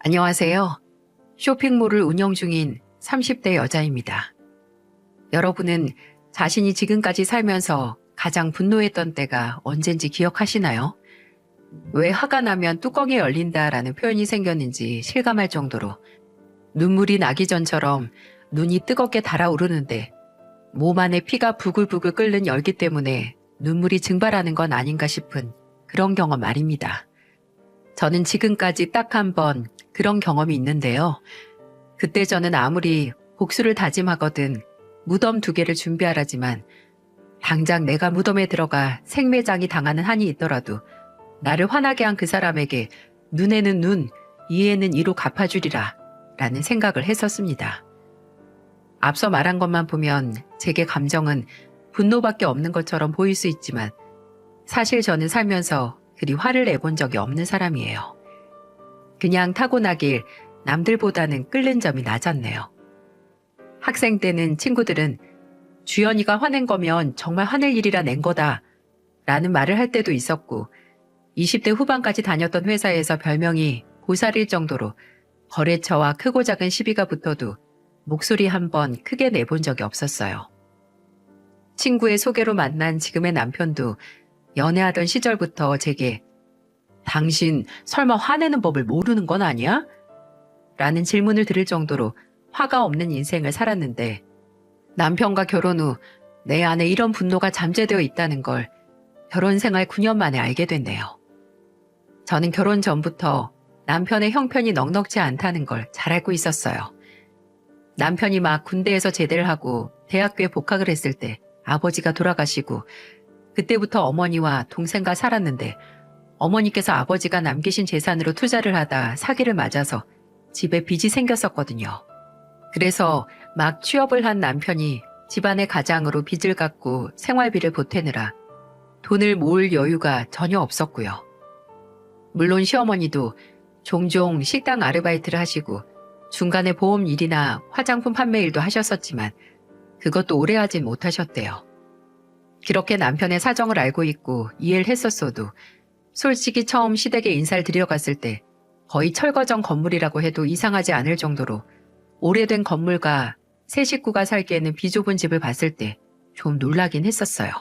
안녕하세요. 쇼핑몰을 운영 중인 30대 여자입니다. 여러분은 자신이 지금까지 살면서 가장 분노했던 때가 언젠지 기억하시나요? 왜 화가 나면 뚜껑이 열린다라는 표현이 생겼는지 실감할 정도로 눈물이 나기 전처럼 눈이 뜨겁게 달아오르는데 몸 안에 피가 부글부글 끓는 열기 때문에 눈물이 증발하는 건 아닌가 싶은 그런 경험 말입니다. 저는 지금까지 딱 한 번 그런 경험이 있는데요. 그때 저는 아무리 복수를 다짐하거든 무덤 2개를 준비하라지만 당장 내가 무덤에 들어가 생매장이 당하는 한이 있더라도 나를 화나게 한 그 사람에게 눈에는 눈, 이에는 이로 갚아주리라 라는 생각을 했었습니다. 앞서 말한 것만 보면 제게 감정은 분노밖에 없는 것처럼 보일 수 있지만 사실 저는 살면서 그리 화를 내본 적이 없는 사람이에요. 그냥 타고나길 남들보다는 끓는 점이 낮았네요. 학생 때는 친구들은 주연이가 화낸 거면 정말 화낼 일이라 낸 거다 라는 말을 할 때도 있었고 20대 후반까지 다녔던 회사에서 별명이 고사릴 정도로 거래처와 크고 작은 시비가 붙어도 목소리 한 번 크게 내본 적이 없었어요. 친구의 소개로 만난 지금의 남편도 연애하던 시절부터 제게 당신 설마 화내는 법을 모르는 건 아니야? 라는 질문을 들을 정도로 화가 없는 인생을 살았는데 남편과 결혼 후 내 안에 이런 분노가 잠재되어 있다는 걸 결혼 생활 9년 만에 알게 됐네요. 저는 결혼 전부터 남편의 형편이 넉넉지 않다는 걸 잘 알고 있었어요. 남편이 막 군대에서 제대를 하고 대학교에 복학을 했을 때 아버지가 돌아가시고 그때부터 어머니와 동생과 살았는데 어머니께서 아버지가 남기신 재산으로 투자를 하다 사기를 맞아서 집에 빚이 생겼었거든요. 그래서 막 취업을 한 남편이 집안의 가장으로 빚을 갚고 생활비를 보태느라 돈을 모을 여유가 전혀 없었고요. 물론 시어머니도 종종 식당 아르바이트를 하시고 중간에 보험 일이나 화장품 판매 일도 하셨었지만 그것도 오래 하진 못하셨대요. 그렇게 남편의 사정을 알고 있고 이해를 했었어도 솔직히 처음 시댁에 인사를 드려갔을 때 거의 철거정 건물이라고 해도 이상하지 않을 정도로 오래된 건물과 세 식구가 살기에는 비좁은 집을 봤을 때 좀 놀라긴 했었어요.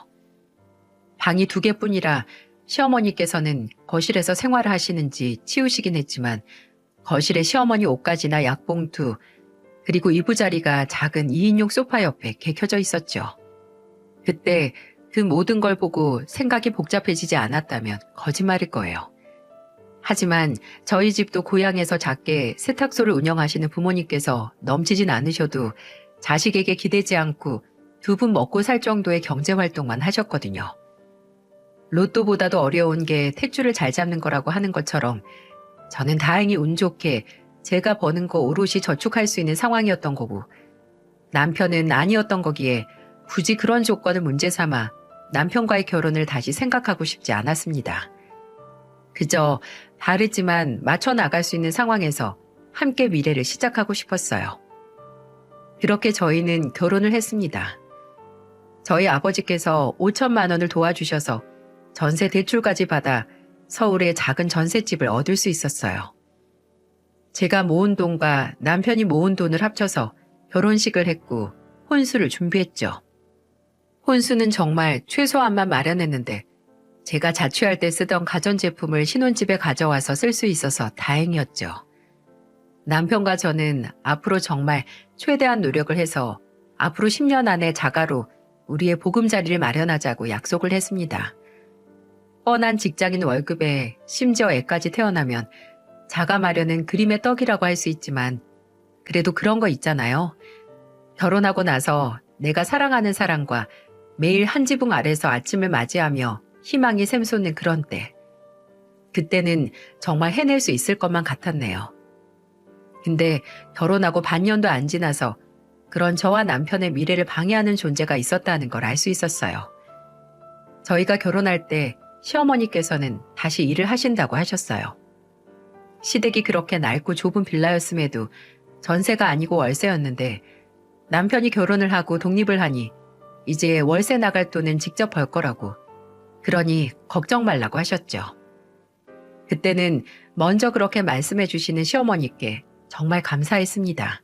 방이 2개뿐이라 시어머니께서는 거실에서 생활을 하시는지 치우시긴 했지만 거실에 시어머니 옷가지나 약봉투 그리고 이부자리가 작은 2인용 소파 옆에 개켜져 있었죠. 그때 그 모든 걸 보고 생각이 복잡해지지 않았다면 거짓말일 거예요. 하지만 저희 집도 고향에서 작게 세탁소를 운영하시는 부모님께서 넘치진 않으셔도 자식에게 기대지 않고 2분 먹고 살 정도의 경제활동만 하셨거든요. 로또보다도 어려운 게 탯줄을 잘 잡는 거라고 하는 것처럼 저는 다행히 운 좋게 제가 버는 거 오롯이 저축할 수 있는 상황이었던 거고 남편은 아니었던 거기에 굳이 그런 조건을 문제 삼아 남편과의 결혼을 다시 생각하고 싶지 않았습니다. 그저 다르지만 맞춰 나갈 수 있는 상황에서 함께 미래를 시작하고 싶었어요. 그렇게 저희는 결혼을 했습니다. 저희 아버지께서 5천만 원을 도와주셔서 전세 대출까지 받아 서울에 작은 전셋집을 얻을 수 있었어요. 제가 모은 돈과 남편이 모은 돈을 합쳐서 결혼식을 했고 혼수를 준비했죠. 혼수는 정말 최소한만 마련했는데 제가 자취할 때 쓰던 가전제품을 신혼집에 가져와서 쓸 수 있어서 다행이었죠. 남편과 저는 앞으로 정말 최대한 노력을 해서 앞으로 10년 안에 자가로 우리의 보금자리를 마련하자고 약속을 했습니다. 뻔한 직장인 월급에 심지어 애까지 태어나면 자가 마련은 그림의 떡이라고 할 수 있지만 그래도 그런 거 있잖아요. 결혼하고 나서 내가 사랑하는 사람과 매일 한 지붕 아래서 아침을 맞이하며 희망이 샘솟는 그런 때. 그때는 정말 해낼 수 있을 것만 같았네요. 근데 결혼하고 반년도 안 지나서 그런 저와 남편의 미래를 방해하는 존재가 있었다는 걸 알 수 있었어요. 저희가 결혼할 때 시어머니께서는 다시 일을 하신다고 하셨어요. 시댁이 그렇게 낡고 좁은 빌라였음에도 전세가 아니고 월세였는데 남편이 결혼을 하고 독립을 하니 이제 월세 나갈 돈은 직접 벌 거라고. 그러니 걱정 말라고 하셨죠. 그때는 먼저 그렇게 말씀해 주시는 시어머니께 정말 감사했습니다.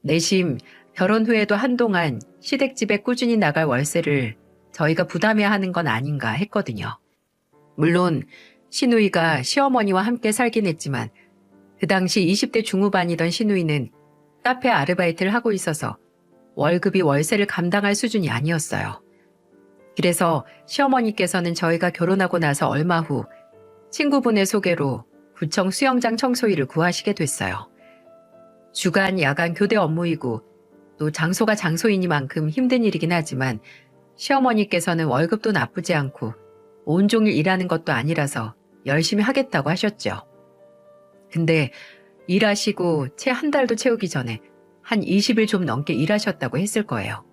내심 결혼 후에도 한동안 시댁집에 꾸준히 나갈 월세를 저희가 부담해야 하는 건 아닌가 했거든요. 물론 시누이가 시어머니와 함께 살긴 했지만 그 당시 20대 중후반이던 시누이는 카페 아르바이트를 하고 있어서 월급이 월세를 감당할 수준이 아니었어요. 그래서 시어머니께서는 저희가 결혼하고 나서 얼마 후 친구분의 소개로 구청 수영장 청소일을 구하시게 됐어요. 주간, 야간 교대 업무이고 또 장소가 장소이니만큼 힘든 일이긴 하지만 시어머니께서는 월급도 나쁘지 않고 온종일 일하는 것도 아니라서 열심히 하겠다고 하셨죠. 근데 일하시고 채 한 달도 채우기 전에 한 20일 좀 넘게 일하셨다고 했을 거예요.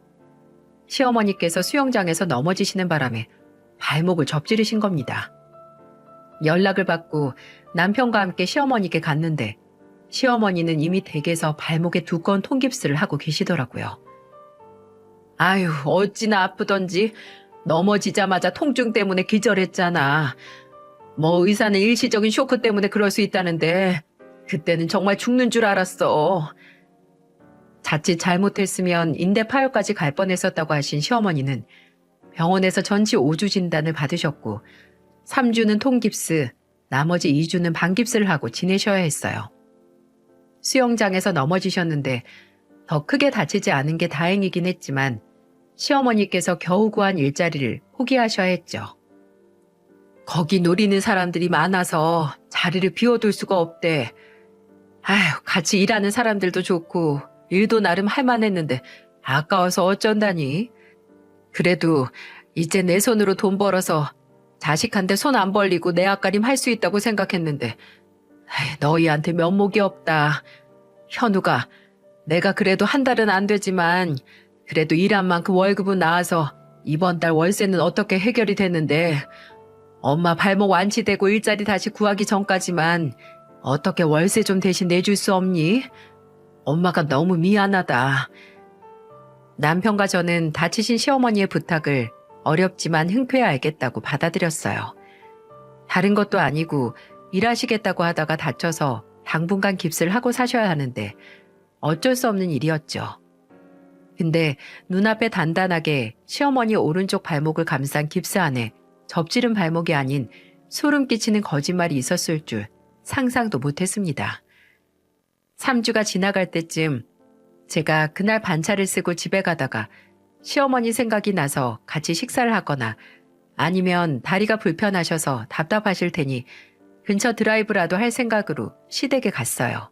시어머니께서 수영장에서 넘어지시는 바람에 발목을 접지르신 겁니다. 연락을 받고 남편과 함께 시어머니께 갔는데 시어머니는 이미 댁에서 발목에 두꺼운 통깁스를 하고 계시더라고요. 아유, 어찌나 아프던지 넘어지자마자 통증 때문에 기절했잖아. 뭐 의사는 일시적인 쇼크 때문에 그럴 수 있다는데 그때는 정말 죽는 줄 알았어. 자칫 잘못했으면 인대 파열까지 갈 뻔했었다고 하신 시어머니는 병원에서 전치 5주 진단을 받으셨고 3주는 통깁스, 나머지 2주는 반깁스를 하고 지내셔야 했어요. 수영장에서 넘어지셨는데 더 크게 다치지 않은 게 다행이긴 했지만 시어머니께서 겨우 구한 일자리를 포기하셔야 했죠. 거기 노리는 사람들이 많아서 자리를 비워둘 수가 없대. 아휴, 같이 일하는 사람들도 좋고 일도 나름 할만했는데 아까워서 어쩐다니. 그래도 이제 내 손으로 돈 벌어서 자식한테 손 안 벌리고 내 앞가림 할 수 있다고 생각했는데 너희한테 면목이 없다. 현우가 내가 그래도 한 달은 안 되지만 그래도 일한 만큼 월급은 나와서 이번 달 월세는 어떻게 해결이 됐는데 엄마 발목 완치되고 일자리 다시 구하기 전까지만 어떻게 월세 좀 대신 내줄 수 없니? 엄마가 너무 미안하다. 남편과 저는 다치신 시어머니의 부탁을 어렵지만 흔쾌히 알겠다고 받아들였어요. 다른 것도 아니고 일하시겠다고 하다가 다쳐서 당분간 깁스를 하고 사셔야 하는데 어쩔 수 없는 일이었죠. 근데 눈앞에 단단하게 시어머니 오른쪽 발목을 감싼 깁스 안에 접지른 발목이 아닌 소름 끼치는 거짓말이 있었을 줄 상상도 못했습니다. 3주가 지나갈 때쯤 제가 그날 반차를 쓰고 집에 가다가 시어머니 생각이 나서 같이 식사를 하거나 아니면 다리가 불편하셔서 답답하실 테니 근처 드라이브라도 할 생각으로 시댁에 갔어요.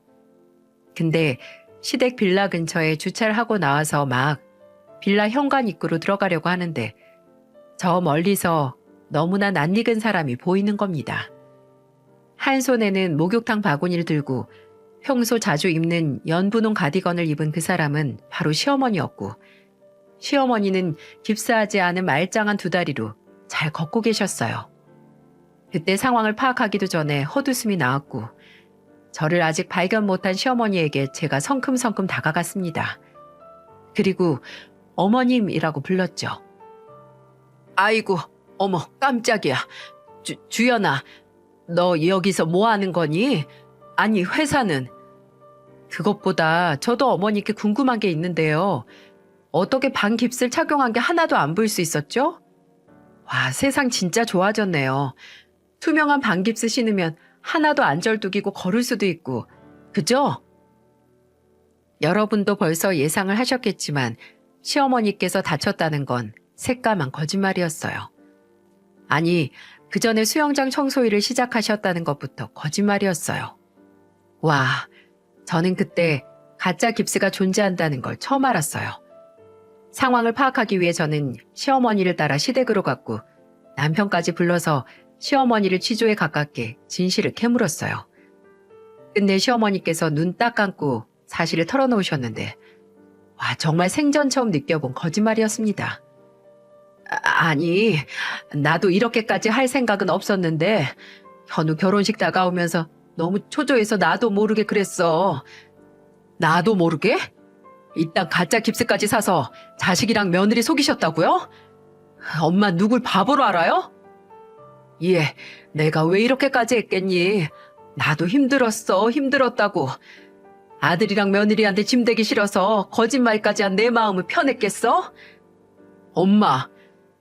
근데 시댁 빌라 근처에 주차를 하고 나와서 막 빌라 현관 입구로 들어가려고 하는데 저 멀리서 너무나 낯익은 사람이 보이는 겁니다. 한 손에는 목욕탕 바구니를 들고 평소 자주 입는 연분홍 가디건을 입은 그 사람은 바로 시어머니였고 시어머니는 깁스하지 않은 말짱한 두 다리로 잘 걷고 계셨어요. 그때 상황을 파악하기도 전에 헛웃음이 나왔고 저를 아직 발견 못한 시어머니에게 제가 성큼성큼 다가갔습니다. 그리고 어머님이라고 불렀죠. 아이고, 어머, 깜짝이야. 주연아, 너 여기서 뭐 하는 거니? 아니, 회사는? 그것보다 저도 어머니께 궁금한 게 있는데요. 어떻게 반깁스를 착용한 게 하나도 안 보일 수 있었죠? 와, 세상 진짜 좋아졌네요. 투명한 반깁스 신으면 하나도 안 절뚝이고 걸을 수도 있고, 그죠? 여러분도 벌써 예상을 하셨겠지만 시어머니께서 다쳤다는 건 새까만 거짓말이었어요. 아니, 그 전에 수영장 청소일을 시작하셨다는 것부터 거짓말이었어요. 와, 저는 그때 가짜 깁스가 존재한다는 걸 처음 알았어요. 상황을 파악하기 위해 저는 시어머니를 따라 시댁으로 갔고 남편까지 불러서 시어머니를 취조에 가깝게 진실을 캐물었어요. 끝내 시어머니께서 눈 딱 감고 사실을 털어놓으셨는데 와, 정말 생전 처음 느껴본 거짓말이었습니다. 아니, 나도 이렇게까지 할 생각은 없었는데 현우 결혼식 다가오면서 너무 초조해서 나도 모르게 그랬어. 나도 모르게? 이딴 가짜 깁스까지 사서 자식이랑 며느리 속이셨다고요? 엄마 누굴 바보로 알아요? 예, 내가 왜 이렇게까지 했겠니? 나도 힘들었다고. 아들이랑 며느리한테 짐대기 싫어서 거짓말까지 한 내 마음을 편했겠어? 엄마,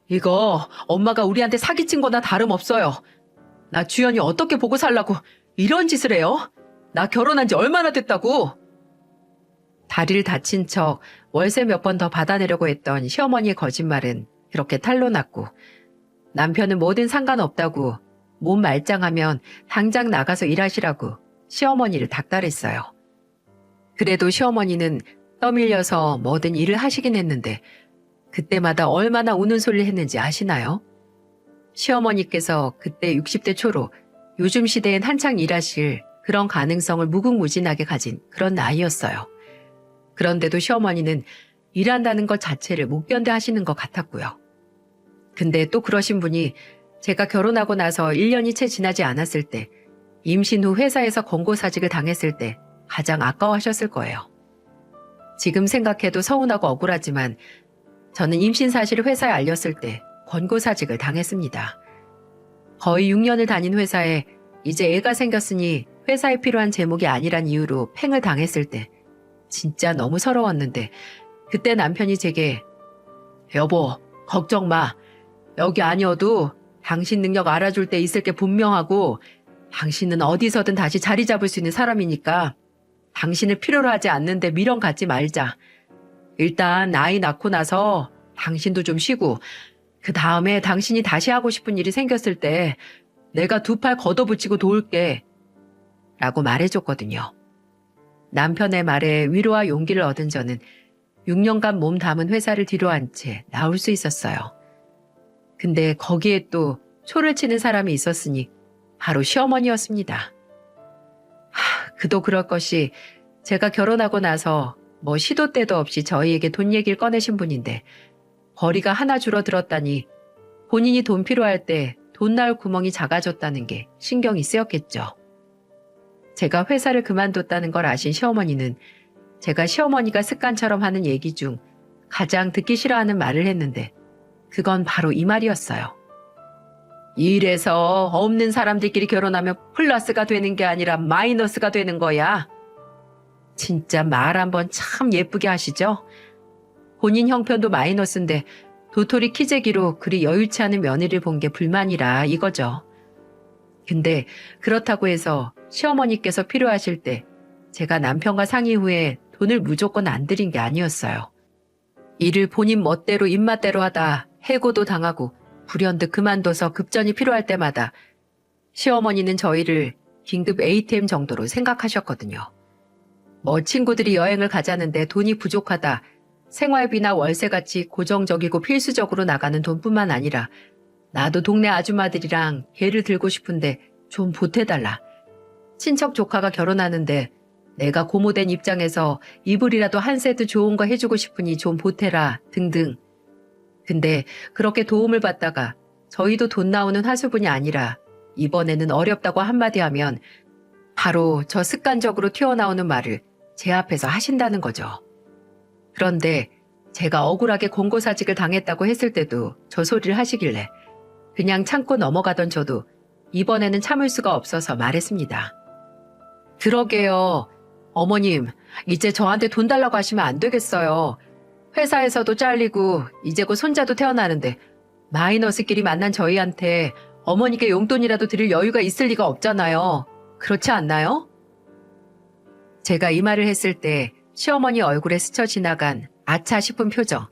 이거 엄마가 우리한테 사기친 거나 다름없어요. 나 주연이 어떻게 보고 살라고 이런 짓을 해요? 나 결혼한 지 얼마나 됐다고? 다리를 다친 척 월세 몇 번 더 받아내려고 했던 시어머니의 거짓말은 그렇게 탄로 났고, 남편은 뭐든 상관없다고 몸 말짱하면 당장 나가서 일하시라고 시어머니를 닥달했어요. 그래도 시어머니는 떠밀려서 뭐든 일을 하시긴 했는데 그때마다 얼마나 우는 소리를 했는지 아시나요? 시어머니께서 그때 60대 초로 요즘 시대엔 한창 일하실 그런 가능성을 무궁무진하게 가진 그런 나이였어요. 그런데도 시어머니는 일한다는 것 자체를 못 견뎌 하시는 것 같았고요. 근데 또 그러신 분이 제가 결혼하고 나서 1년이 채 지나지 않았을 때, 임신 후 회사에서 권고사직을 당했을 때 가장 아까워하셨을 거예요. 지금 생각해도 서운하고 억울하지만 저는 임신 사실을 회사에 알렸을 때 권고사직을 당했습니다. 거의 6년을 다닌 회사에 이제 애가 생겼으니 회사에 필요한 제목이 아니란 이유로 팽을 당했을 때 진짜 너무 서러웠는데, 그때 남편이 제게 여보, 걱정 마. 여기 아니어도 당신 능력 알아줄 때 있을 게 분명하고 당신은 어디서든 다시 자리 잡을 수 있는 사람이니까 당신을 필요로 하지 않는데 미련 갖지 말자. 일단 아이 낳고 나서 당신도 좀 쉬고 그 다음에 당신이 다시 하고 싶은 일이 생겼을 때 내가 두 팔 걷어붙이고 도울게 라고 말해줬거든요. 남편의 말에 위로와 용기를 얻은 저는 6년간 몸 담은 회사를 뒤로한 채 나올 수 있었어요. 근데 거기에 또 초를 치는 사람이 있었으니 바로 시어머니였습니다. 그도 그럴 것이 제가 결혼하고 나서 뭐 시도 때도 없이 저희에게 돈 얘기를 꺼내신 분인데 벌이가 하나 줄어들었다니 본인이 돈 필요할 때 돈 나올 구멍이 작아졌다는 게 신경이 쓰였겠죠. 제가 회사를 그만뒀다는 걸 아신 시어머니는 제가 시어머니가 습관처럼 하는 얘기 중 가장 듣기 싫어하는 말을 했는데 그건 바로 이 말이었어요. 이래서 없는 사람들끼리 결혼하면 플러스가 되는 게 아니라 마이너스가 되는 거야. 진짜 말 한번 참 예쁘게 하시죠? 본인 형편도 마이너스인데 도토리 키재기로 그리 여유치 않은 며느리를 본 게 불만이라 이거죠. 근데 그렇다고 해서 시어머니께서 필요하실 때 제가 남편과 상의 후에 돈을 무조건 안 드린 게 아니었어요. 일을 본인 멋대로 입맛대로 하다 해고도 당하고 불현듯 그만둬서 급전이 필요할 때마다 시어머니는 저희를 긴급 ATM 정도로 생각하셨거든요. 뭐 친구들이 여행을 가자는데 돈이 부족하다, 생활비나 월세같이 고정적이고 필수적으로 나가는 돈뿐만 아니라 나도 동네 아줌마들이랑 개를 들고 싶은데 좀 보태달라. 친척 조카가 결혼하는데 내가 고모된 입장에서 이불이라도 한 세트 좋은 거 해주고 싶으니 좀 보태라 등등. 근데 그렇게 도움을 받다가 저희도 돈 나오는 하수분이 아니라 이번에는 어렵다고 한마디 하면 바로 저 습관적으로 튀어나오는 말을 제 앞에서 하신다는 거죠. 그런데 제가 억울하게 권고사직을 당했다고 했을 때도 저 소리를 하시길래 그냥 참고 넘어가던 저도 이번에는 참을 수가 없어서 말했습니다. 그러게요. 어머님, 이제 저한테 돈 달라고 하시면 안 되겠어요. 회사에서도 잘리고 이제 곧 손자도 태어나는데 마이너스끼리 만난 저희한테 어머니께 용돈이라도 드릴 여유가 있을 리가 없잖아요. 그렇지 않나요? 제가 이 말을 했을 때 시어머니 얼굴에 스쳐 지나간 아차 싶은 표정,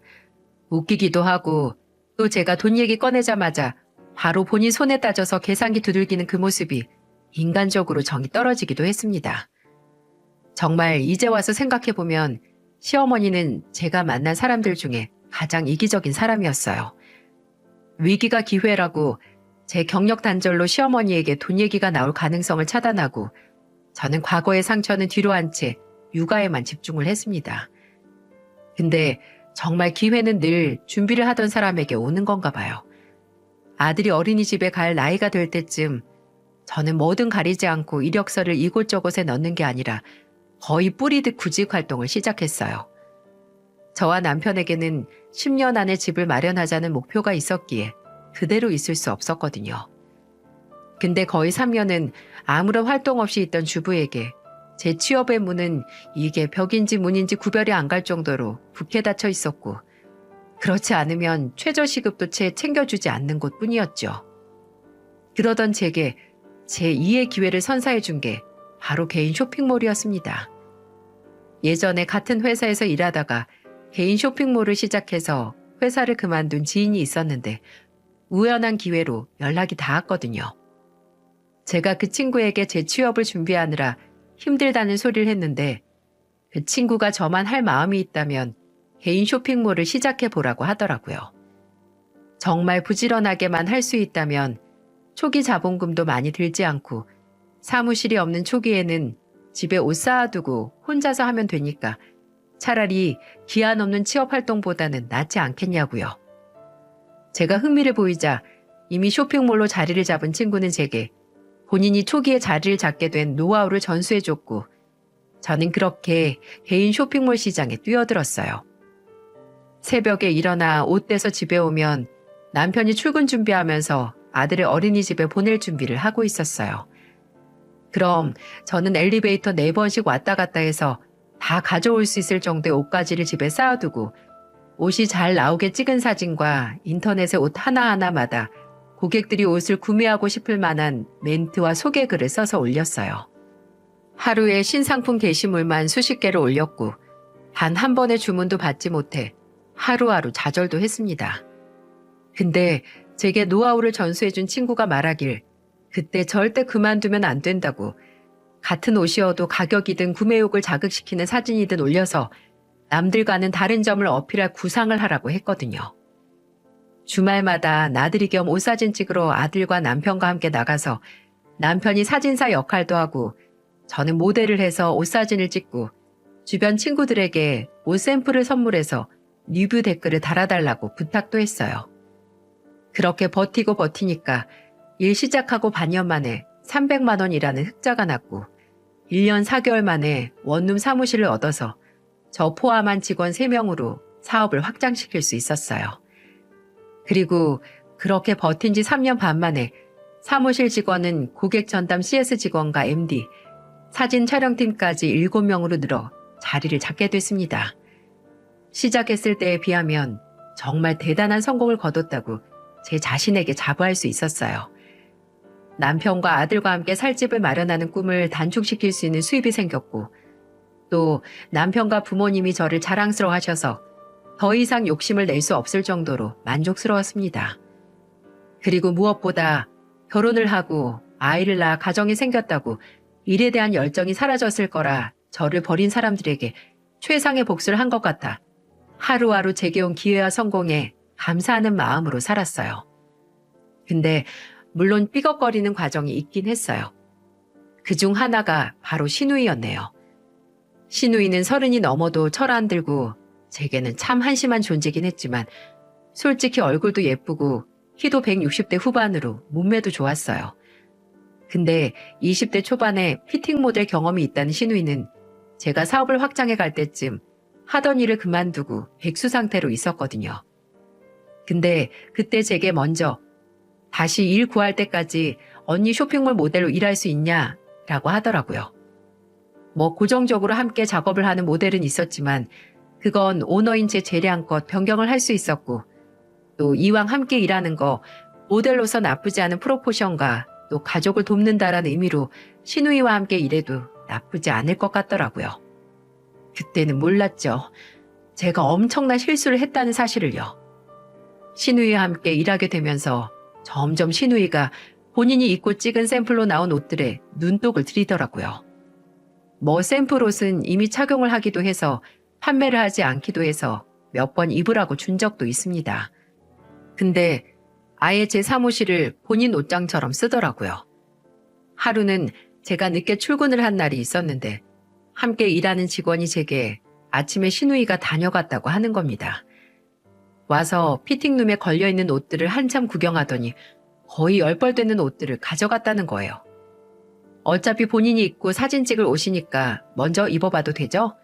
웃기기도 하고 또 제가 돈 얘기 꺼내자마자 바로 본인 손에 따져서 계산기 두들기는 그 모습이 인간적으로 정이 떨어지기도 했습니다. 정말 이제 와서 생각해보면 시어머니는 제가 만난 사람들 중에 가장 이기적인 사람이었어요. 위기가 기회라고 제 경력 단절로 시어머니에게 돈 얘기가 나올 가능성을 차단하고 저는 과거의 상처는 뒤로 한 채 육아에만 집중을 했습니다. 근데 정말 기회는 늘 준비를 하던 사람에게 오는 건가 봐요. 아들이 어린이집에 갈 나이가 될 때쯤 저는 뭐든 가리지 않고 이력서를 이곳저곳에 넣는 게 아니라 거의 뿌리듯 구직 활동을 시작했어요. 저와 남편에게는 10년 안에 집을 마련하자는 목표가 있었기에 그대로 있을 수 없었거든요. 근데 거의 3년은 아무런 활동 없이 있던 주부에게 제 취업의 문은 이게 벽인지 문인지 구별이 안 갈 정도로 북해 닫혀 있었고, 그렇지 않으면 최저시급도 채 챙겨주지 않는 곳뿐이었죠. 그러던 제게 제2의 기회를 선사해 준 게 바로 개인 쇼핑몰이었습니다. 예전에 같은 회사에서 일하다가 개인 쇼핑몰을 시작해서 회사를 그만둔 지인이 있었는데 우연한 기회로 연락이 닿았거든요. 제가 그 친구에게 제 취업을 준비하느라 힘들다는 소리를 했는데 그 친구가 저만 할 마음이 있다면 개인 쇼핑몰을 시작해 보라고 하더라고요. 정말 부지런하게만 할 수 있다면 초기 자본금도 많이 들지 않고 사무실이 없는 초기에는 집에 옷 쌓아두고 혼자서 하면 되니까 차라리 기한 없는 취업 활동보다는 낫지 않겠냐고요. 제가 흥미를 보이자 이미 쇼핑몰로 자리를 잡은 친구는 제게 본인이 초기에 자리를 잡게 된 노하우를 전수해줬고 저는 그렇게 개인 쇼핑몰 시장에 뛰어들었어요. 새벽에 일어나 옷 떼서 집에 오면 남편이 출근 준비하면서 아들을 어린이집에 보낼 준비를 하고 있었어요. 그럼 저는 엘리베이터 4번씩 왔다 갔다 해서 다 가져올 수 있을 정도의 옷가지를 집에 쌓아두고 옷이 잘 나오게 찍은 사진과 인터넷의 옷 하나하나마다 고객들이 옷을 구매하고 싶을 만한 멘트와 소개글을 써서 올렸어요. 하루에 신상품 게시물만 수십 개를 올렸고 단 한 번의 주문도 받지 못해 하루하루 좌절도 했습니다. 근데 제게 노하우를 전수해준 친구가 말하길 그때 절대 그만두면 안 된다고 같은 옷이어도 가격이든 구매욕을 자극시키는 사진이든 올려서 남들과는 다른 점을 어필할 구상을 하라고 했거든요. 주말마다 나들이 겸 옷사진 찍으러 아들과 남편과 함께 나가서 남편이 사진사 역할도 하고 저는 모델을 해서 옷사진을 찍고 주변 친구들에게 옷 샘플을 선물해서 리뷰 댓글을 달아달라고 부탁도 했어요. 그렇게 버티고 버티니까 일 시작하고 반년 만에 300만 원이라는 흑자가 났고 1년 4개월 만에 원룸 사무실을 얻어서 저 포함한 직원 3명으로 사업을 확장시킬 수 있었어요. 그리고 그렇게 버틴 지 3년 반 만에 사무실 직원은 고객 전담 CS 직원과 MD, 사진 촬영팀까지 7명으로 늘어 자리를 잡게 됐습니다. 시작했을 때에 비하면 정말 대단한 성공을 거뒀다고 제 자신에게 자부할 수 있었어요. 남편과 아들과 함께 살 집을 마련하는 꿈을 단축시킬 수 있는 수입이 생겼고 또 남편과 부모님이 저를 자랑스러워하셔서 더 이상 욕심을 낼 수 없을 정도로 만족스러웠습니다. 그리고 무엇보다 결혼을 하고 아이를 낳아 가정이 생겼다고 일에 대한 열정이 사라졌을 거라 저를 버린 사람들에게 최상의 복수를 한 것 같아 하루하루 제게 온 기회와 성공에 감사하는 마음으로 살았어요. 근데 물론 삐걱거리는 과정이 있긴 했어요. 그중 하나가 바로 시누이였네요. 시누이는 30이 넘어도 철 안 들고 제게는 참 한심한 존재긴 했지만 솔직히 얼굴도 예쁘고 키도 160대 후반으로 몸매도 좋았어요. 근데 20대 초반에 피팅 모델 경험이 있다는 시누이는 제가 사업을 확장해 갈 때쯤 하던 일을 그만두고 백수 상태로 있었거든요. 근데 그때 제게 먼저 다시 일 구할 때까지 언니 쇼핑몰 모델로 일할 수 있냐? 라고 하더라고요. 뭐 고정적으로 함께 작업을 하는 모델은 있었지만 그건 오너인 제 재량껏 변경을 할 수 있었고 또 이왕 함께 일하는 거 모델로서 나쁘지 않은 프로포션과 또 가족을 돕는다라는 의미로 시누이와 함께 일해도 나쁘지 않을 것 같더라고요. 그때는 몰랐죠. 제가 엄청난 실수를 했다는 사실을요. 시누이와 함께 일하게 되면서 점점 시누이가 본인이 입고 찍은 샘플로 나온 옷들에 눈독을 들이더라고요. 뭐 샘플 옷은 이미 착용을 하기도 해서 판매를 하지 않기도 해서 몇 번 입으라고 준 적도 있습니다. 근데 아예 제 사무실을 본인 옷장처럼 쓰더라고요. 하루는 제가 늦게 출근을 한 날이 있었는데 함께 일하는 직원이 제게 아침에 시누이가 다녀갔다고 하는 겁니다. 와서 피팅룸에 걸려있는 옷들을 한참 구경하더니 거의 10벌 되는 옷들을 가져갔다는 거예요. 어차피 본인이 입고 사진 찍을 옷이니까 먼저 입어봐도 되죠?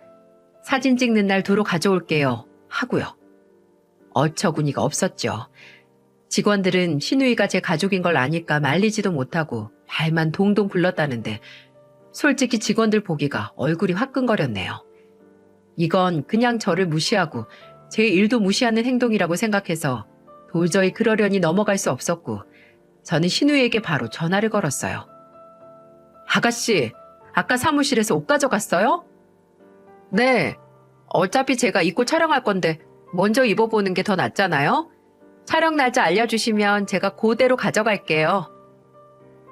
사진 찍는 날 도로 가져올게요. 하고요. 어처구니가 없었죠. 직원들은 시누이가 제 가족인 걸 아니까 말리지도 못하고 발만 동동 굴렀다는데 솔직히 직원들 보기가 얼굴이 화끈거렸네요. 이건 그냥 저를 무시하고 제 일도 무시하는 행동이라고 생각해서 도저히 그러려니 넘어갈 수 없었고 저는 신우이에게 바로 전화를 걸었어요. 아가씨, 아까 사무실에서 옷 가져갔어요? 네. 어차피 제가 입고 촬영할 건데 먼저 입어보는 게 더 낫잖아요? 촬영 날짜 알려주시면 제가 그대로 가져갈게요.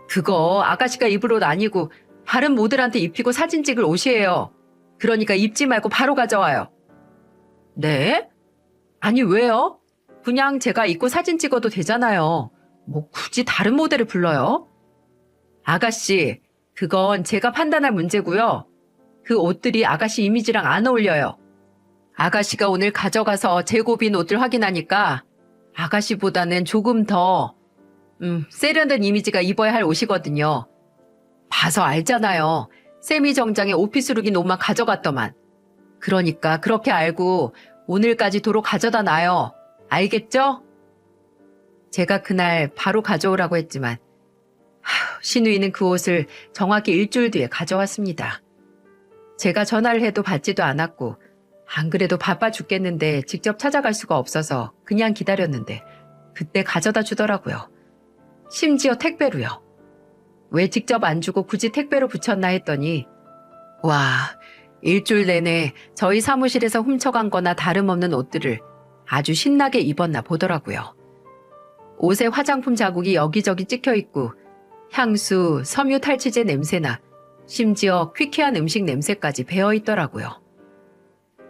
그거 아가씨가 입을 옷 아니고 다른 모델한테 입히고 사진 찍을 옷이에요. 그러니까 입지 말고 바로 가져와요. 네? 아니 왜요? 그냥 제가 입고 사진 찍어도 되잖아요. 뭐 굳이 다른 모델을 불러요? 아가씨, 그건 제가 판단할 문제고요. 그 옷들이 아가씨 이미지랑 안 어울려요. 아가씨가 오늘 가져가서 재고 빈 옷들 확인하니까 아가씨보다는 조금 더 세련된 이미지가 입어야 할 옷이거든요. 봐서 알잖아요. 세미 정장에 오피스룩인 옷만 가져갔더만. 그러니까 그렇게 알고 오늘까지 도로 가져다 놔요. 알겠죠? 제가 그날 바로 가져오라고 했지만 신우이는 그 옷을 정확히 일주일 뒤에 가져왔습니다. 제가 전화를 해도 받지도 않았고 안 그래도 바빠 죽겠는데 직접 찾아갈 수가 없어서 그냥 기다렸는데 그때 가져다 주더라고요. 심지어 택배로요. 왜 직접 안 주고 굳이 택배로 붙였나 했더니 와, 일주일 내내 저희 사무실에서 훔쳐간 거나 다름없는 옷들을 아주 신나게 입었나 보더라고요. 옷에 화장품 자국이 여기저기 찍혀있고 향수, 섬유 탈취제 냄새나 심지어 퀴퀴한 음식 냄새까지 배어있더라고요.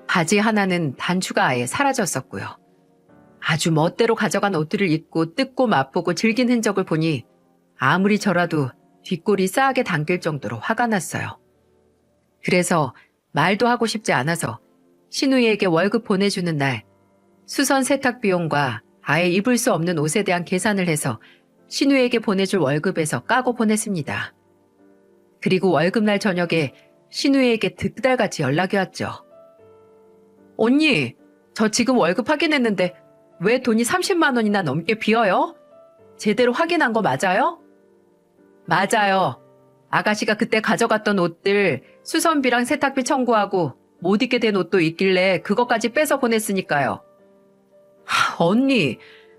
바지 하나는 단추가 아예 사라졌었고요. 아주 멋대로 가져간 옷들을 입고 뜯고 맛보고 즐긴 흔적을 보니 아무리 저라도 뒷골이 싸하게 당길 정도로 화가 났어요. 그래서 말도 하고 싶지 않아서 신우이에게 월급 보내주는 날 수선 세탁 비용과 아예 입을 수 없는 옷에 대한 계산을 해서 신우이에게 보내줄 월급에서 까고 보냈습니다. 그리고 월급날 저녁에 신우이에게 득달같이 연락이 왔죠. 언니, 저 지금 월급 확인했는데 왜 돈이 30만 원이나 넘게 비어요? 제대로 확인한 거 맞아요? 맞아요. 아가씨가 그때 가져갔던 옷들 수선비랑 세탁비 청구하고 못 입게 된 옷도 있길래 그것까지 빼서 보냈으니까요. 언니,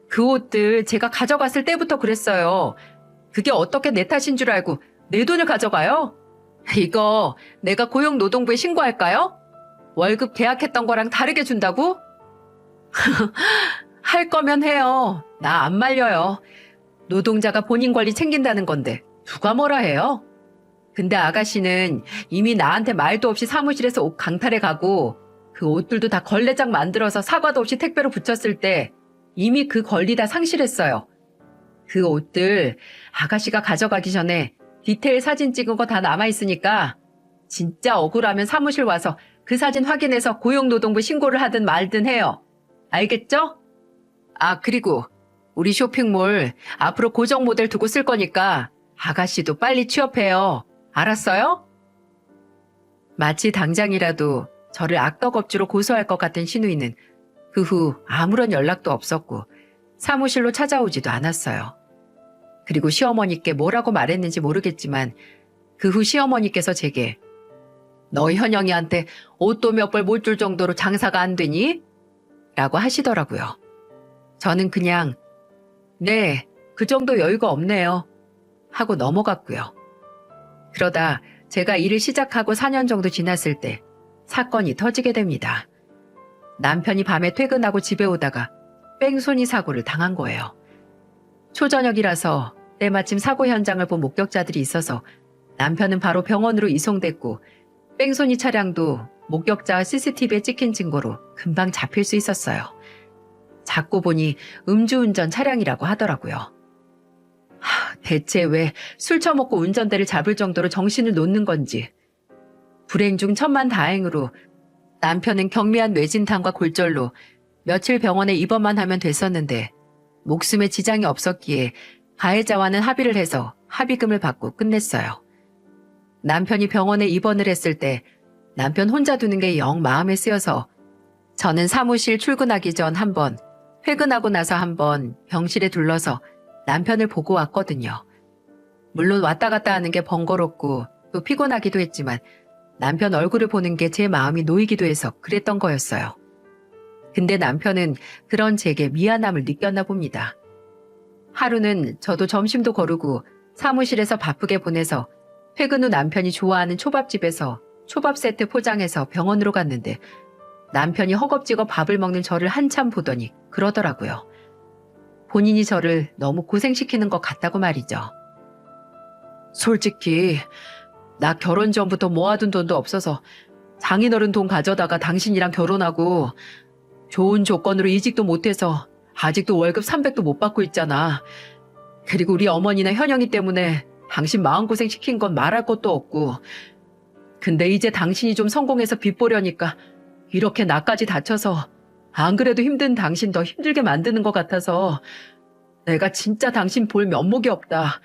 그 옷들 제가 가져갔을 때부터 그랬어요. 그게 어떻게 내 탓인 줄 알고 내 돈을 가져가요? 이거 내가 고용노동부에 신고할까요? 월급 계약했던 거랑 다르게 준다고? 할 거면 해요. 나 안 말려요. 노동자가 본인 권리 챙긴다는 건데 누가 뭐라 해요? 근데 아가씨는 이미 나한테 말도 없이 사무실에서 옷 강탈해 가고 그 옷들도 다 걸레장 만들어서 사과도 없이 택배로 붙였을 때 이미 그 권리 다 상실했어요. 그 옷들 아가씨가 가져가기 전에 디테일 사진 찍은 거 다 남아있으니까 진짜 억울하면 사무실 와서 그 사진 확인해서 고용노동부 신고를 하든 말든 해요. 알겠죠? 아, 그리고 우리 쇼핑몰 앞으로 고정 모델 두고 쓸 거니까 아가씨도 빨리 취업해요. 알았어요? 마치 당장이라도 저를 악덕업주로 고소할 것 같은 신우이는 그 후 아무런 연락도 없었고 사무실로 찾아오지도 않았어요. 그리고 시어머니께 뭐라고 말했는지 모르겠지만 그 후 시어머니께서 제게 너 현영이한테 옷도 몇 벌 못 줄 정도로 장사가 안 되니? 라고 하시더라고요. 저는 그냥 네, 그 정도 여유가 없네요 하고 넘어갔고요. 그러다 제가 일을 시작하고 4년 정도 지났을 때 사건이 터지게 됩니다. 남편이 밤에 퇴근하고 집에 오다가 뺑소니 사고를 당한 거예요. 초저녁이라서 때마침 사고 현장을 본 목격자들이 있어서 남편은 바로 병원으로 이송됐고 뺑소니 차량도 목격자 CCTV에 찍힌 증거로 금방 잡힐 수 있었어요. 잡고 보니 음주운전 차량이라고 하더라고요. 대체 왜 술 처먹고 운전대를 잡을 정도로 정신을 놓는 건지. 불행 중 천만다행으로 남편은 경미한 뇌진탕과 골절로 며칠 병원에 입원만 하면 됐었는데 목숨에 지장이 없었기에 가해자와는 합의를 해서 합의금을 받고 끝냈어요. 남편이 병원에 입원을 했을 때 남편 혼자 두는 게 영 마음에 쓰여서 저는 사무실 출근하기 전 한 번, 퇴근하고 나서 한 번 병실에 둘러서 남편을 보고 왔거든요. 물론 왔다 갔다 하는 게 번거롭고 또 피곤하기도 했지만 남편 얼굴을 보는 게 제 마음이 놓이기도 해서 그랬던 거였어요. 근데 남편은 그런 제게 미안함을 느꼈나 봅니다. 하루는 저도 점심도 거르고 사무실에서 바쁘게 보내서 퇴근 후 남편이 좋아하는 초밥집에서 초밥 세트 포장해서 병원으로 갔는데 남편이 허겁지겁 밥을 먹는 저를 한참 보더니 그러더라고요. 본인이 저를 너무 고생시키는 것 같다고 말이죠. 솔직히 나 결혼 전부터 모아둔 돈도 없어서 장인어른 돈 가져다가 당신이랑 결혼하고 좋은 조건으로 이직도 못해서 아직도 월급 300도 못 받고 있잖아. 그리고 우리 어머니나 현영이 때문에 당신 마음고생 시킨 건 말할 것도 없고. 근데 이제 당신이 좀 성공해서 빚 보려니까 이렇게 나까지 다쳐서 안 그래도 힘든 당신 더 힘들게 만드는 것 같아서 내가 진짜 당신 볼 면목이 없다.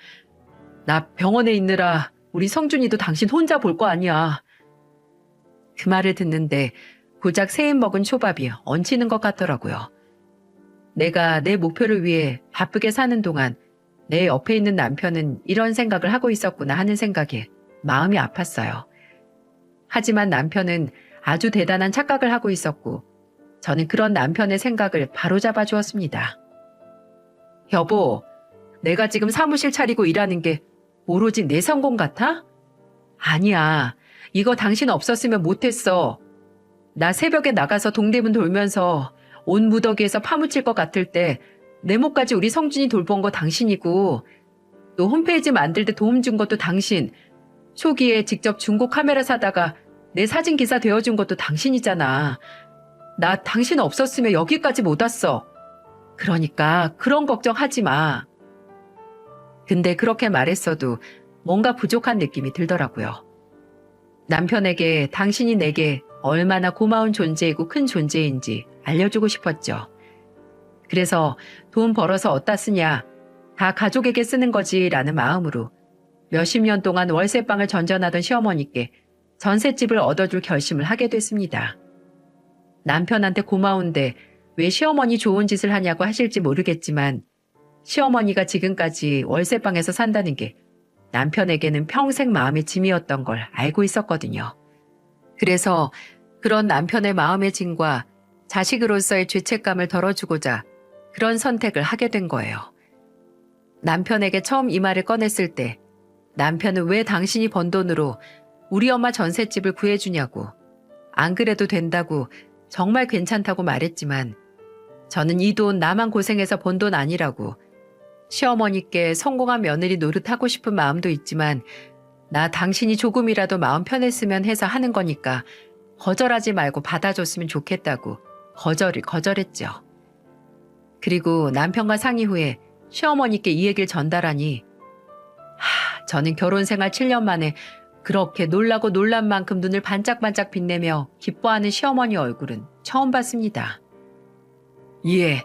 나 병원에 있느라 우리 성준이도 당신 혼자 볼 거 아니야. 그 말을 듣는데 고작 새입 먹은 초밥이 얹히는 것 같더라고요. 내가 내 목표를 위해 바쁘게 사는 동안 내 옆에 있는 남편은 이런 생각을 하고 있었구나 하는 생각에 마음이 아팠어요. 하지만 남편은 아주 대단한 착각을 하고 있었고 저는 그런 남편의 생각을 바로잡아 주었습니다. 여보, 내가 지금 사무실 차리고 일하는 게 오로지 내 성공 같아? 아니야. 이거 당신 없었으면 못했어. 나 새벽에 나가서 동대문 돌면서 온 무더기에서 파묻힐 것 같을 때 내 목까지 우리 성준이 돌본 거 당신이고 또 홈페이지 만들 때 도움 준 것도 당신, 초기에 직접 중고 카메라 사다가 내 사진 기사 되어준 것도 당신이잖아. 나 당신 없었으면 여기까지 못 왔어. 그러니까 그런 걱정하지 마. 근데 그렇게 말했어도 뭔가 부족한 느낌이 들더라고요. 남편에게 당신이 내게 얼마나 고마운 존재이고 큰 존재인지 알려주고 싶었죠. 그래서 돈 벌어서 어디다 쓰냐, 다 가족에게 쓰는 거지 라는 마음으로 몇십 년 동안 월세방을 전전하던 시어머니께 전셋집을 얻어줄 결심을 하게 됐습니다. 남편한테 고마운데 왜 시어머니 좋은 짓을 하냐고 하실지 모르겠지만 시어머니가 지금까지 월세방에서 산다는 게 남편에게는 평생 마음의 짐이었던 걸 알고 있었거든요. 그래서 그런 남편의 마음의 짐과 자식으로서의 죄책감을 덜어주고자 그런 선택을 하게 된 거예요. 남편에게 처음 이 말을 꺼냈을 때 남편은 왜 당신이 번 돈으로 우리 엄마 전셋집을 구해주냐고, 안 그래도 된다고 정말 괜찮다고 말했지만 저는 이 돈 나만 고생해서 번 돈 아니라고, 시어머니께 성공한 며느리 노릇하고 싶은 마음도 있지만 나 당신이 조금이라도 마음 편했으면 해서 하는 거니까 거절하지 말고 받아줬으면 좋겠다고 거절을 거절했죠. 그리고 남편과 상의 후에 시어머니께 이 얘기를 전달하니 저는 결혼 생활 7년 만에 그렇게 놀라고 놀란 만큼 눈을 반짝반짝 빛내며 기뻐하는 시어머니 얼굴은 처음 봤습니다. 예,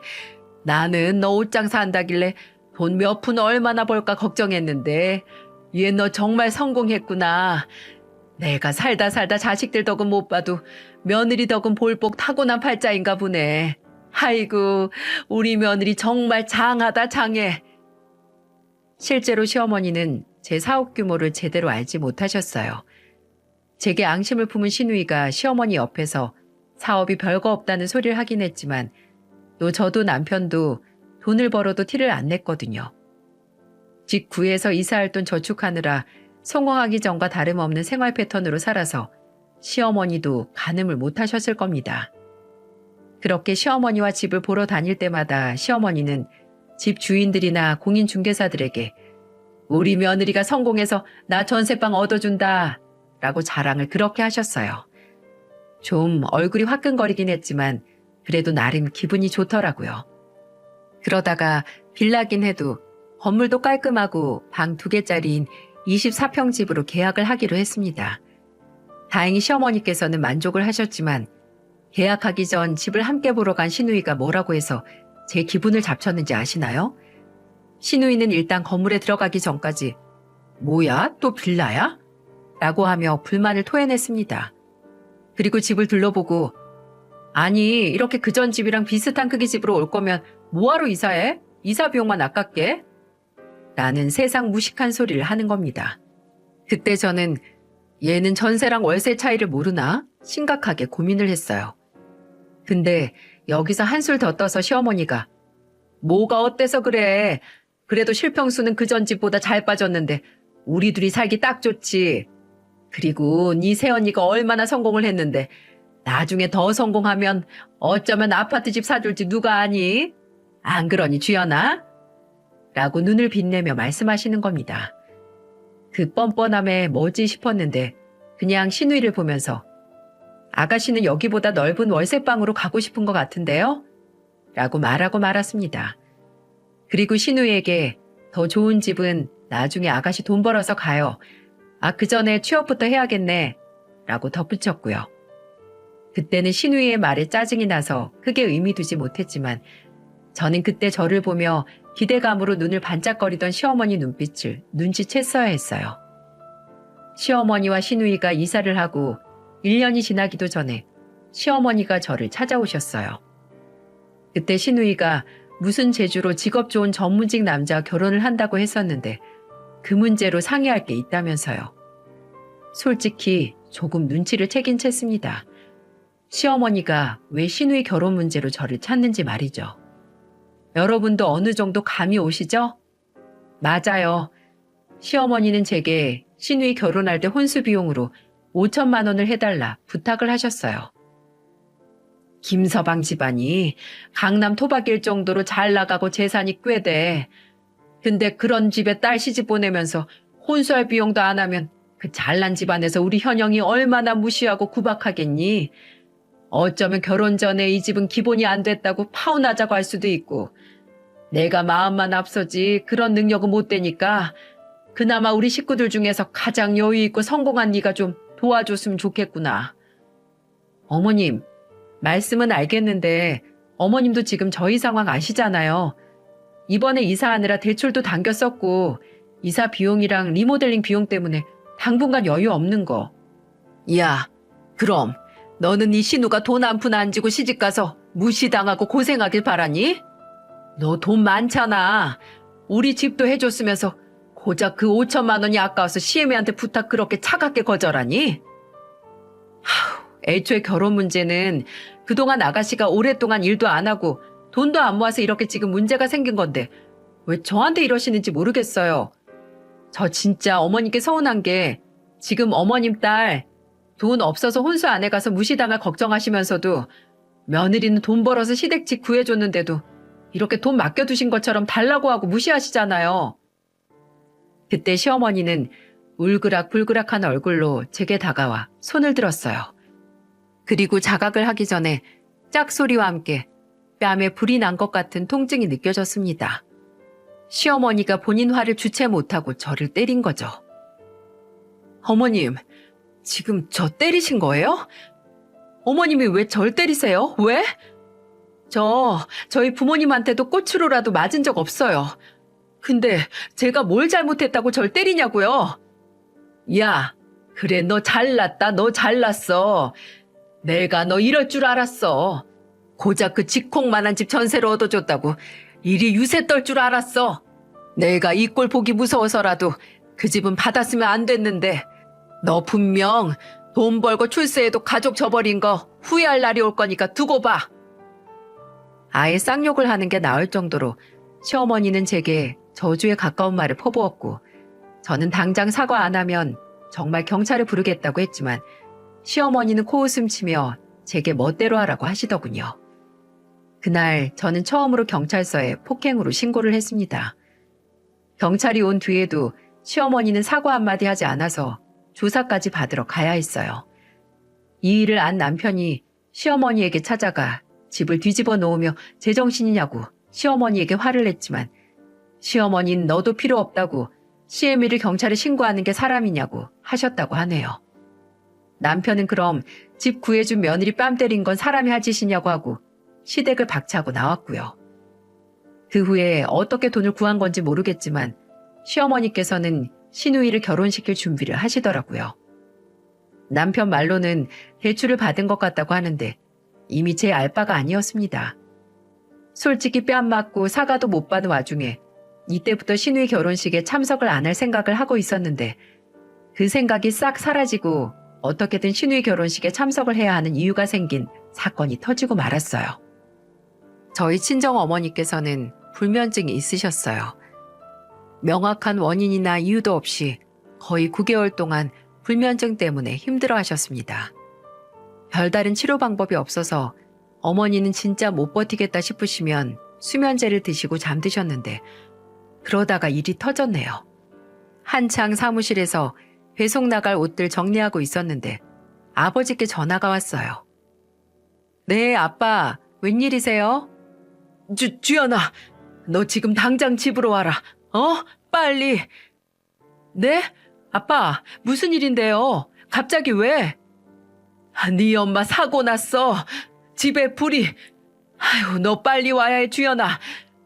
나는 너 옷장사 한다길래 돈 몇 푼 얼마나 벌까 걱정했는데 얘 너 정말 성공했구나. 내가 살다 자식들 덕은 못 봐도 며느리 덕은 볼복 타고난 팔자인가 보네. 아이고, 우리 며느리 정말 장하다 장해. 실제로 시어머니는 제 사업 규모를 제대로 알지 못하셨어요. 제게 앙심을 품은 시누이가 시어머니 옆에서 사업이 별거 없다는 소리를 하긴 했지만 또 저도 남편도 돈을 벌어도 티를 안 냈거든요. 집 구해서 이사할 돈 저축하느라 성공하기 전과 다름없는 생활 패턴으로 살아서 시어머니도 가늠을 못하셨을 겁니다. 그렇게 시어머니와 집을 보러 다닐 때마다 시어머니는 집 주인들이나 공인중개사들에게 우리 며느리가 성공해서 나 전셋방 얻어준다 라고 자랑을 그렇게 하셨어요. 좀 얼굴이 화끈거리긴 했지만 그래도 나름 기분이 좋더라고요. 그러다가 빌라긴 해도 건물도 깔끔하고 방 2개짜리인 24평 집으로 계약을 하기로 했습니다. 다행히 시어머니께서는 만족을 하셨지만 계약하기 전 집을 함께 보러 간 시누이가 뭐라고 해서 제 기분을 잡쳤는지 아시나요? 시누이는 일단 건물에 들어가기 전까지 뭐야? 또 빌라야? 라고 하며 불만을 토해냈습니다. 그리고 집을 둘러보고 아니 이렇게 그전 집이랑 비슷한 크기 집으로 올 거면 뭐하러 이사해? 이사 비용만 아깝게? 라는 세상 무식한 소리를 하는 겁니다. 그때 저는 얘는 전세랑 월세 차이를 모르나? 심각하게 고민을 했어요. 근데 여기서 한술 더 떠서 시어머니가 뭐가 어때서 그래? 그래도 실평수는 그전 집보다 잘 빠졌는데 우리 둘이 살기 딱 좋지. 그리고 네 새언니가 얼마나 성공을 했는데 나중에 더 성공하면 어쩌면 아파트집 사줄지 누가 아니? 안 그러니 주연아? 라고 눈을 빛내며 말씀하시는 겁니다. 그 뻔뻔함에 뭐지 싶었는데 그냥 신우이를 보면서 아가씨는 여기보다 넓은 월세방으로 가고 싶은 것 같은데요? 라고 말하고 말았습니다. 그리고 신우이에게 더 좋은 집은 나중에 아가씨 돈 벌어서 가요. 그 전에 취업부터 해야겠네. 라고 덧붙였고요. 그때는 신우이의 말에 짜증이 나서 크게 의미 두지 못했지만 저는 그때 저를 보며 기대감으로 눈을 반짝거리던 시어머니 눈빛을 눈치챘어야 했어요. 시어머니와 신우이가 이사를 하고 1년이 지나기도 전에 시어머니가 저를 찾아오셨어요. 그때 신우이가 무슨 재주로 직업 좋은 전문직 남자와 결혼을 한다고 했었는데 그 문제로 상의할 게 있다면서요. 솔직히 조금 눈치를 채긴 챘습니다. 시어머니가 왜 신우이 결혼 문제로 저를 찾는지 말이죠. 여러분도 어느 정도 감이 오시죠? 맞아요. 시어머니는 제게 신우이 결혼할 때 혼수 비용으로 5천만 원을 해달라 부탁을 하셨어요. 김서방 집안이 강남 토박일 정도로 잘 나가고 재산이 꽤 돼. 근데 그런 집에 딸 시집 보내면서 혼수할 비용도 안 하면 그 잘난 집안에서 우리 현영이 얼마나 무시하고 구박하겠니? 어쩌면 결혼 전에 이 집은 기본이 안 됐다고 파혼하자고 할 수도 있고 내가 마음만 앞서지 그런 능력은 못 되니까 그나마 우리 식구들 중에서 가장 여유 있고 성공한 네가 좀 도와줬으면 좋겠구나. 어머님, 말씀은 알겠는데 어머님도 지금 저희 상황 아시잖아요. 이번에 이사하느라 대출도 당겼었고 이사 비용이랑 리모델링 비용 때문에 당분간 여유 없는 거. 야, 그럼 너는 네 신우가 돈 한 푼 안 지고 시집가서 무시당하고 고생하길 바라니? 너 돈 많잖아. 우리 집도 해줬으면서 고작 그 5천만 원이 아까워서 시애미한테 부탁 그렇게 차갑게 거절하니? 애초에 결혼 문제는 그동안 아가씨가 오랫동안 일도 안 하고 돈도 안 모아서 이렇게 지금 문제가 생긴 건데 왜 저한테 이러시는지 모르겠어요. 저 진짜 어머님께 서운한 게 지금 어머님 딸 돈 없어서 혼수 안 해가서 무시당할 걱정하시면서도 며느리는 돈 벌어서 시댁집 구해줬는데도 이렇게 돈 맡겨두신 것처럼 달라고 하고 무시하시잖아요. 그때 시어머니는 울그락불그락한 얼굴로 제게 다가와 손을 들었어요. 그리고 자각을 하기 전에 짝소리와 함께 뺨에 불이 난 것 같은 통증이 느껴졌습니다. 시어머니가 본인 화를 주체 못하고 저를 때린 거죠. 어머님, 지금 저 때리신 거예요? 어머님이 왜 절 때리세요? 왜? 저희 부모님한테도 꼬추로라도 맞은 적 없어요. 근데 제가 뭘 잘못했다고 절 때리냐고요? 야, 그래 너 잘났다. 너 잘났어. 내가 너 이럴 줄 알았어. 고작 그 직콩만한 집 전세로 얻어줬다고 이리 유세 떨 줄 알았어. 내가 이 꼴 보기 무서워서라도 그 집은 받았으면 안 됐는데 너 분명 돈 벌고 출세해도 가족 저버린 거 후회할 날이 올 거니까 두고 봐. 아예 쌍욕을 하는 게 나을 정도로 시어머니는 제게 저주에 가까운 말을 퍼부었고 저는 당장 사과 안 하면 정말 경찰을 부르겠다고 했지만 시어머니는 코웃음 치며 제게 멋대로 하라고 하시더군요. 그날 저는 처음으로 경찰서에 폭행으로 신고를 했습니다. 경찰이 온 뒤에도 시어머니는 사과 한마디 하지 않아서 조사까지 받으러 가야 했어요. 이 일을 안 남편이 시어머니에게 찾아가 집을 뒤집어 놓으며 제정신이냐고 시어머니에게 화를 냈지만 시어머니는 너도 필요 없다고 시애미를 경찰에 신고하는 게 사람이냐고 하셨다고 하네요. 남편은 그럼 집 구해준 며느리 뺨 때린 건 사람이 할 짓이냐고 하고 시댁을 박차고 나왔고요. 그 후에 어떻게 돈을 구한 건지 모르겠지만 시어머니께서는 신우이를 결혼시킬 준비를 하시더라고요. 남편 말로는 대출을 받은 것 같다고 하는데 이미 제 알바가 아니었습니다. 솔직히 뺨 맞고 사과도 못 받은 와중에 이때부터 시누이 결혼식에 참석을 안 할 생각을 하고 있었는데 그 생각이 싹 사라지고 어떻게든 시누이 결혼식에 참석을 해야 하는 이유가 생긴 사건이 터지고 말았어요. 저희 친정 어머니께서는 불면증이 있으셨어요. 명확한 원인이나 이유도 없이 거의 9개월 동안 불면증 때문에 힘들어 하셨습니다. 별다른 치료 방법이 없어서 어머니는 진짜 못 버티겠다 싶으시면 수면제를 드시고 잠드셨는데 그러다가 일이 터졌네요. 한창 사무실에서 배송 나갈 옷들 정리하고 있었는데 아버지께 전화가 왔어요. 네, 아빠. 웬일이세요? 주연아, 너 지금 당장 집으로 와라. 빨리. 네? 아빠, 무슨 일인데요? 갑자기 왜? 네 엄마 사고 났어. 집에 불이. 아유, 너 빨리 와야 해, 주연아.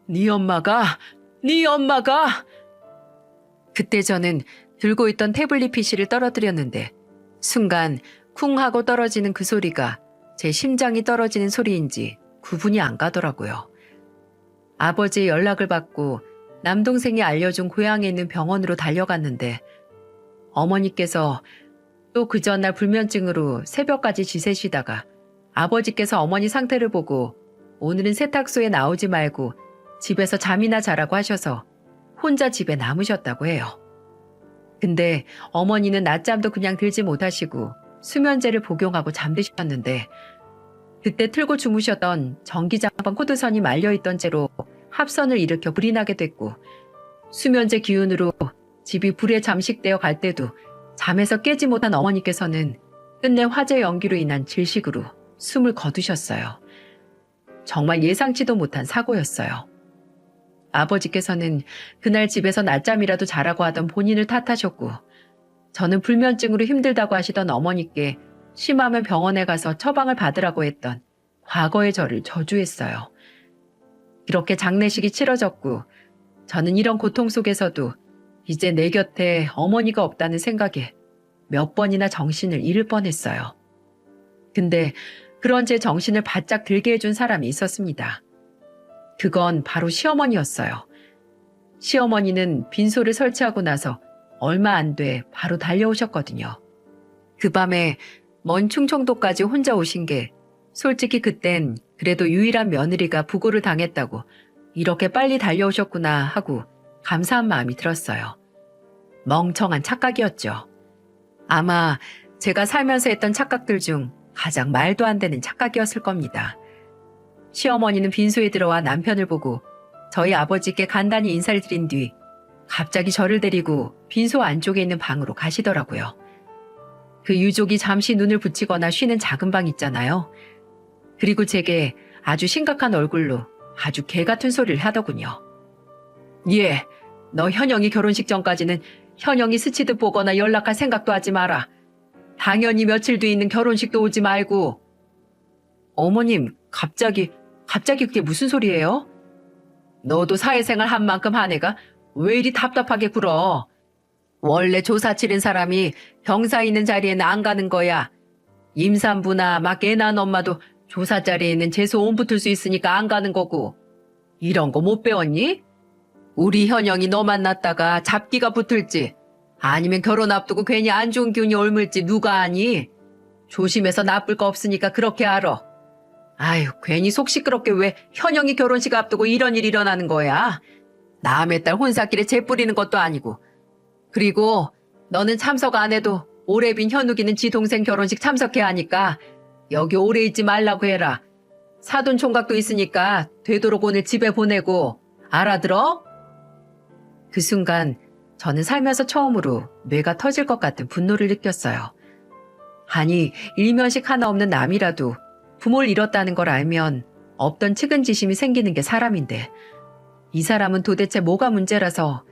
네 엄마가. 그때 저는 들고 있던 태블릿 PC를 떨어뜨렸는데 순간 쿵 하고 떨어지는 그 소리가 제 심장이 떨어지는 소리인지 구분이 안 가더라고요. 아버지의 연락을 받고 남동생이 알려준 고향에 있는 병원으로 달려갔는데 어머니께서 또 그 전날 불면증으로 새벽까지 지새시다가 아버지께서 어머니 상태를 보고 오늘은 세탁소에 나오지 말고 집에서 잠이나 자라고 하셔서 혼자 집에 남으셨다고 해요. 근데 어머니는 낮잠도 그냥 들지 못하시고 수면제를 복용하고 잠드셨는데 그때 틀고 주무셨던 전기장판 코드선이 말려있던 채로 합선을 일으켜 불이 나게 됐고 수면제 기운으로 집이 불에 잠식되어 갈 때도 잠에서 깨지 못한 어머니께서는 끝내 화재 연기로 인한 질식으로 숨을 거두셨어요. 정말 예상치도 못한 사고였어요. 아버지께서는 그날 집에서 낮잠이라도 자라고 하던 본인을 탓하셨고 저는 불면증으로 힘들다고 하시던 어머니께 심하면 병원에 가서 처방을 받으라고 했던 과거의 저를 저주했어요. 이렇게 장례식이 치러졌고 저는 이런 고통 속에서도 이제 내 곁에 어머니가 없다는 생각에 몇 번이나 정신을 잃을 뻔했어요. 근데 그런 제 정신을 바짝 들게 해준 사람이 있었습니다. 그건 바로 시어머니였어요. 시어머니는 빈소를 설치하고 나서 얼마 안 돼 바로 달려오셨거든요. 그 밤에 먼 충청도까지 혼자 오신 게 솔직히 그땐 그래도 유일한 며느리가 부고를 당했다고 이렇게 빨리 달려오셨구나 하고 감사한 마음이 들었어요. 멍청한 착각이었죠. 아마 제가 살면서 했던 착각들 중 가장 말도 안 되는 착각이었을 겁니다. 시어머니는 빈소에 들어와 남편을 보고 저희 아버지께 간단히 인사를 드린 뒤 갑자기 저를 데리고 빈소 안쪽에 있는 방으로 가시더라고요. 그 유족이 잠시 눈을 붙이거나 쉬는 작은 방 있잖아요. 그리고 제게 아주 심각한 얼굴로 아주 개 같은 소리를 하더군요. 예, 너 현영이 결혼식 전까지는 현영이 스치듯 보거나 연락할 생각도 하지 마라. 당연히 며칠 뒤에 있는 결혼식도 오지 말고. 어머님, 갑자기 그게 무슨 소리예요? 너도 사회생활 한 만큼 한 애가 왜 이리 답답하게 굴어? 원래 조사 치른 사람이 병사 있는 자리에는 안 가는 거야. 임산부나 막 애 낳은 엄마도 조사 자리에는 재수 온 붙을 수 있으니까 안 가는 거고. 이런 거 못 배웠니? 우리 현영이 너 만났다가 잡기가 붙을지 아니면 결혼 앞두고 괜히 안 좋은 기운이 옮을지 누가 아니? 조심해서 나쁠 거 없으니까 그렇게 알아. 아유, 괜히 속 시끄럽게 왜 현영이 결혼식 앞두고 이런 일이 일어나는 거야? 남의 딸 혼사길에 재 뿌리는 것도 아니고. 그리고 너는 참석 안 해도 오래 빈 현욱이는 지 동생 결혼식 참석해야 하니까 여기 오래 있지 말라고 해라. 사돈 총각도 있으니까 되도록 오늘 집에 보내고. 알아들어? 그 순간 저는 살면서 처음으로 뇌가 터질 것 같은 분노를 느꼈어요. 아니, 일면식 하나 없는 남이라도 부모를 잃었다는 걸 알면 없던 측은지심이 생기는 게 사람인데 이 사람은 도대체 뭐가 문제라서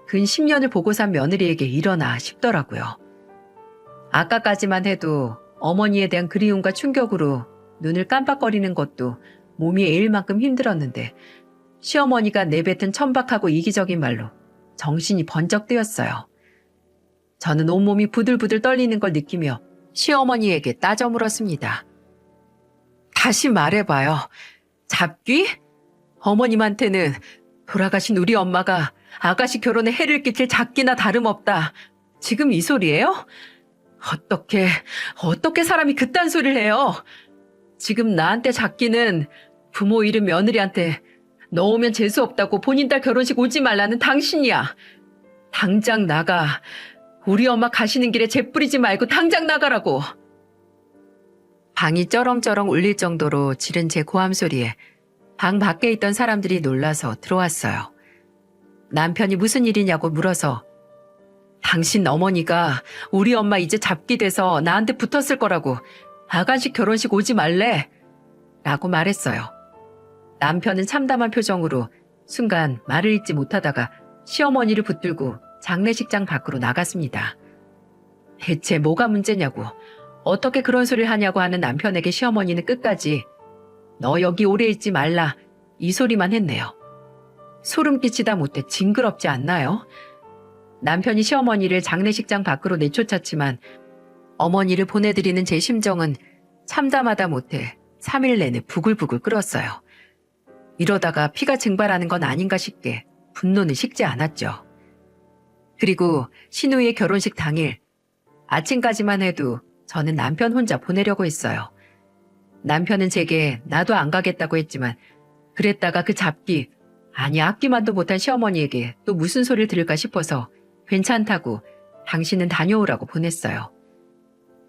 근 10년을 보고 산 며느리에게 이러나 싶더라고요. 아까까지만 해도 어머니에 대한 그리움과 충격으로 눈을 깜빡거리는 것도 몸이 애일 만큼 힘들었는데 시어머니가 내뱉은 천박하고 이기적인 말로 정신이 번쩍 뜨였어요. 저는 온몸이 부들부들 떨리는 걸 느끼며 시어머니에게 따져 물었습니다. 다시 말해봐요. 잡귀? 어머님한테는 돌아가신 우리 엄마가 아가씨 결혼에 해를 끼칠 작기나 다름없다. 지금 이 소리예요? 어떻게 사람이 그딴 소리를 해요? 지금 나한테 작기는 부모 잃은 며느리한테 너 오면 재수없다고 본인 딸 결혼식 오지 말라는 당신이야. 당장 나가. 우리 엄마 가시는 길에 재 뿌리지 말고 당장 나가라고. 방이 쩌렁쩌렁 울릴 정도로 지른 제 고함 소리에 방 밖에 있던 사람들이 놀라서 들어왔어요. 남편이 무슨 일이냐고 물어서 당신 어머니가 우리 엄마 이제 잡기 돼서 나한테 붙었을 거라고 아가씨 결혼식 오지 말래 라고 말했어요. 남편은 참담한 표정으로 순간 말을 잇지 못하다가 시어머니를 붙들고 장례식장 밖으로 나갔습니다. 대체 뭐가 문제냐고 어떻게 그런 소리를 하냐고 하는 남편에게 시어머니는 끝까지 너 여기 오래 있지 말라 이 소리만 했네요. 소름 끼치다 못해 징그럽지 않나요? 남편이 시어머니를 장례식장 밖으로 내쫓았지만 어머니를 보내드리는 제 심정은 참담하다 못해 3일 내내 부글부글 끓었어요. 이러다가 피가 증발하는 건 아닌가 싶게 분노는 식지 않았죠. 그리고 신우이의 결혼식 당일 아침까지만 해도 저는 남편 혼자 보내려고 했어요. 남편은 제게 나도 안 가겠다고 했지만 그랬다가 그 잡기 아니 앞기만도 못한 시어머니에게 또 무슨 소리를 들을까 싶어서 괜찮다고 당신은 다녀오라고 보냈어요.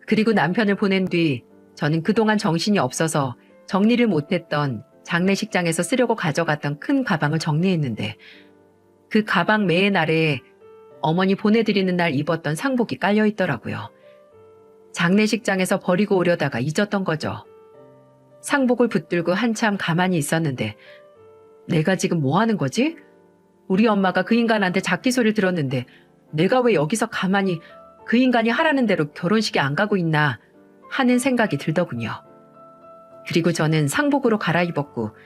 그리고 남편을 보낸 뒤 저는 그동안 정신이 없어서 정리를 못했던 장례식장에서 쓰려고 가져갔던 큰 가방을 정리했는데 그 가방 매의 아래에 어머니 보내드리는 날 입었던 상복이 깔려 있더라고요. 장례식장에서 버리고 오려다가 잊었던 거죠. 상복을 붙들고 한참 가만히 있었는데 내가 지금 뭐 하는 거지? 우리 엄마가 그 인간한테 작기 소리를 들었는데 내가 왜 여기서 가만히 그 인간이 하라는 대로 결혼식에 안 가고 있나 하는 생각이 들더군요. 그리고 저는 상복으로 갈아입었고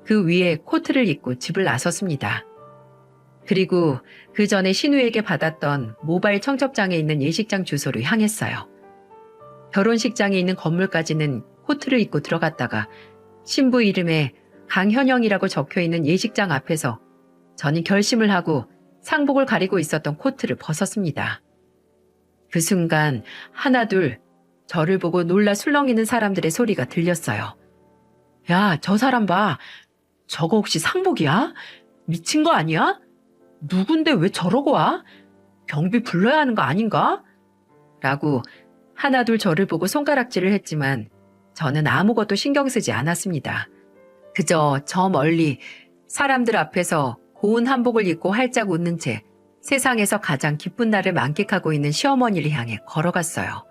그 위에 코트를 입고 집을 나섰습니다. 그리고 그 전에 신우에게 받았던 모바일 청첩장에 있는 예식장 주소로 향했어요. 결혼식장에 있는 건물까지는 코트를 입고 들어갔다가 신부 이름에 강현영이라고 적혀있는 예식장 앞에서 저는 결심을 하고 상복을 가리고 있었던 코트를 벗었습니다. 그 순간 하나둘 저를 보고 놀라 술렁이는 사람들의 소리가 들렸어요. 야, 저 사람 봐. 저거 혹시 상복이야? 미친 거 아니야? 누군데 왜 저러고 와? 경비 불러야 하는 거 아닌가? 라고 하나둘 저를 보고 손가락질을 했지만 저는 아무것도 신경 쓰지 않았습니다. 그저 저 멀리 사람들 앞에서 고운 한복을 입고 활짝 웃는 채 세상에서 가장 기쁜 날을 만끽하고 있는 시어머니를 향해 걸어갔어요.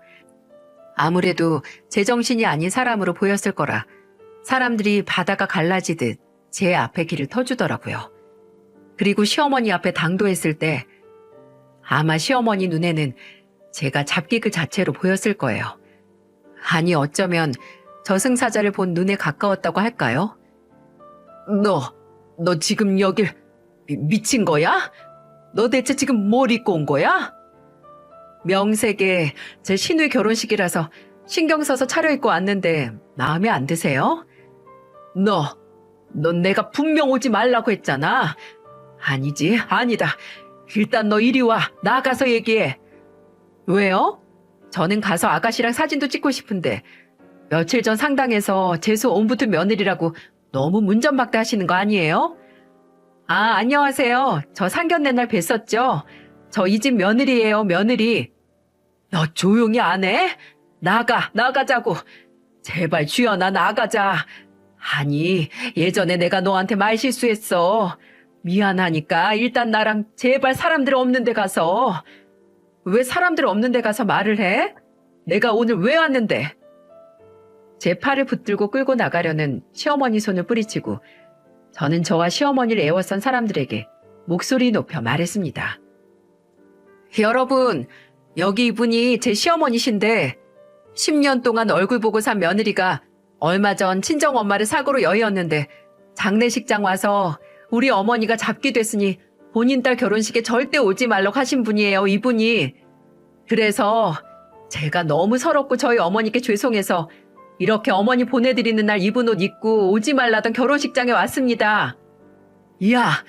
아무래도 제정신이 아닌 사람으로 보였을 거라 사람들이 바다가 갈라지듯 제 앞에 길을 터주더라고요. 그리고 시어머니 앞에 당도했을 때 아마 시어머니 눈에는 제가 잡기 그 자체로 보였을 거예요. 아니 어쩌면 저승사자를 본 눈에 가까웠다고 할까요? 너 지금 여길 미친 거야? 너 대체 지금 뭘 입고 온 거야? 명색에 제 신우의 결혼식이라서 신경 써서 차려입고 왔는데 마음에 안 드세요? 너 내가 분명 오지 말라고 했잖아. 아니지, 아니다. 일단 너 이리 와. 나가서 얘기해. 왜요? 저는 가서 아가씨랑 사진도 찍고 싶은데 며칠 전 상당에서 재수 옴부트 며느리라고 너무 문전박대 하시는 거 아니에요? 아, 안녕하세요. 저 상견례 날 뵀었죠? 저 이 집 며느리예요, 며느리. 너 조용히 안 해? 나가자고. 제발 주연아, 나가자. 아니, 예전에 내가 너한테 말 실수했어. 미안하니까 일단 나랑 제발 사람들 없는 데 가서. 왜 사람들 없는 데 가서 말을 해? 내가 오늘 왜 왔는데? 제 팔을 붙들고 끌고 나가려는 시어머니 손을 뿌리치고 저는 저와 시어머니를 애워싼 사람들에게 목소리 높여 말했습니다. 여러분, 여기 이분이 제 시어머니신데 10년 동안 얼굴 보고 산 며느리가 얼마 전 친정엄마를 사고로 여의었는데 장례식장 와서 우리 어머니가 잡기 됐으니 본인 딸 결혼식에 절대 오지 말라고 하신 분이에요, 이분이. 그래서 제가 너무 서럽고 저희 어머니께 죄송해서 이렇게 어머니 보내드리는 날 입은 옷 입고 오지 말라던 결혼식장에 왔습니다. 야,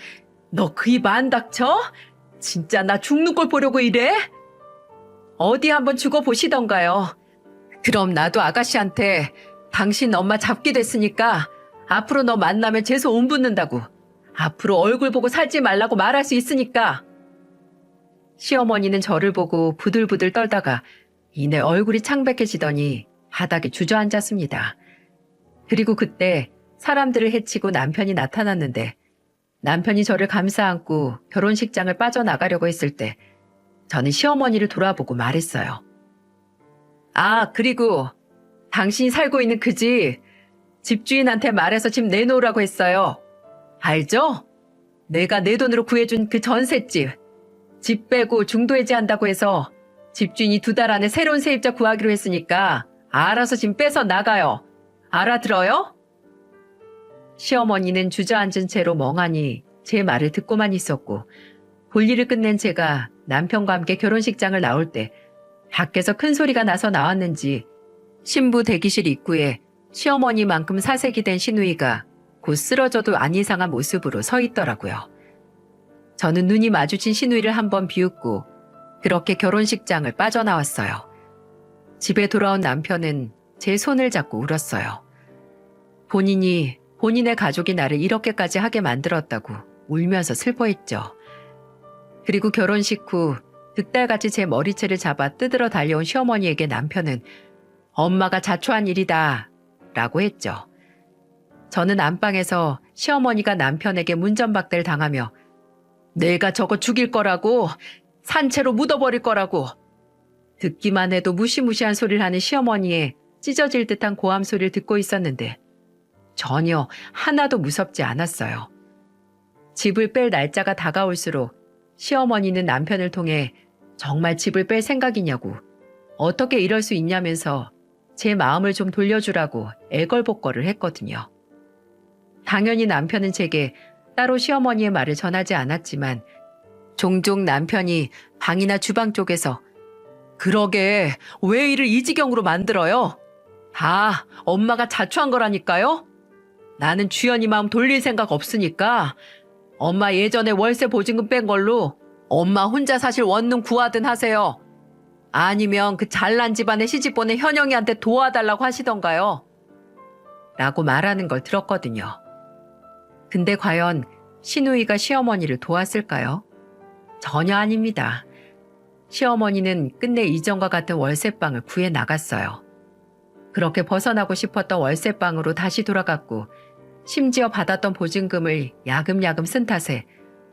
너 그 입 안 닥쳐? 진짜 나 죽는 꼴 보려고 이래? 어디 한번 죽어보시던가요. 그럼 나도 아가씨한테 당신 엄마 잡기 됐으니까 앞으로 너 만나면 재수 온 붓는다고. 앞으로 얼굴 보고 살지 말라고 말할 수 있으니까. 시어머니는 저를 보고 부들부들 떨다가 이내 얼굴이 창백해지더니 바닥에 주저앉았습니다. 그리고 그때 사람들을 해치고 남편이 나타났는데 남편이 저를 감싸안고 결혼식장을 빠져나가려고 했을 때 저는 시어머니를 돌아보고 말했어요. 아, 그리고 당신이 살고 있는 그 집주인한테 말해서 집 내놓으라고 했어요. 알죠? 내가 내 돈으로 구해준 그 전셋집. 집 빼고 중도해지한다고 해서 집주인이 2달 안에 새로운 세입자 구하기로 했으니까 알아서 짐 빼서 나가요. 알아들어요? 시어머니는 주저앉은 채로 멍하니 제 말을 듣고만 있었고 볼일을 끝낸 제가 남편과 함께 결혼식장을 나올 때 밖에서 큰 소리가 나서 나왔는지 신부 대기실 입구에 시어머니만큼 사색이 된 시누이가 곧 쓰러져도 안 이상한 모습으로 서 있더라고요. 저는 눈이 마주친 시누이를 한번 비웃고 그렇게 결혼식장을 빠져나왔어요. 집에 돌아온 남편은 제 손을 잡고 울었어요. 본인이 본인의 가족이 나를 이렇게까지 하게 만들었다고 울면서 슬퍼했죠. 그리고 결혼식 후 득달같이 제 머리채를 잡아 뜯으러 달려온 시어머니에게 남편은 엄마가 자초한 일이다 라고 했죠. 저는 안방에서 시어머니가 남편에게 문전박대를 당하며 내가 저거 죽일 거라고, 산채로 묻어버릴 거라고. 듣기만 해도 무시무시한 소리를 하는 시어머니의 찢어질 듯한 고함 소리를 듣고 있었는데 전혀 하나도 무섭지 않았어요. 집을 뺄 날짜가 다가올수록 시어머니는 남편을 통해 정말 집을 뺄 생각이냐고, 어떻게 이럴 수 있냐면서 제 마음을 좀 돌려주라고 애걸복걸을 했거든요. 당연히 남편은 제게 따로 시어머니의 말을 전하지 않았지만 종종 남편이 방이나 주방 쪽에서 그러게 왜 일을 이 지경으로 만들어요? 다 엄마가 자초한 거라니까요? 나는 주연이 마음 돌릴 생각 없으니까 엄마 예전에 월세 보증금 뺀 걸로 엄마 혼자 사실 원룸 구하든 하세요. 아니면 그 잘난 집안에 시집 보낸 현영이한테 도와달라고 하시던가요? 라고 말하는 걸 들었거든요. 근데 과연 시누이가 시어머니를 도왔을까요? 전혀 아닙니다. 시어머니는 끝내 이전과 같은 월세방을 구해 나갔어요. 그렇게 벗어나고 싶었던 월세방으로 다시 돌아갔고 심지어 받았던 보증금을 야금야금 쓴 탓에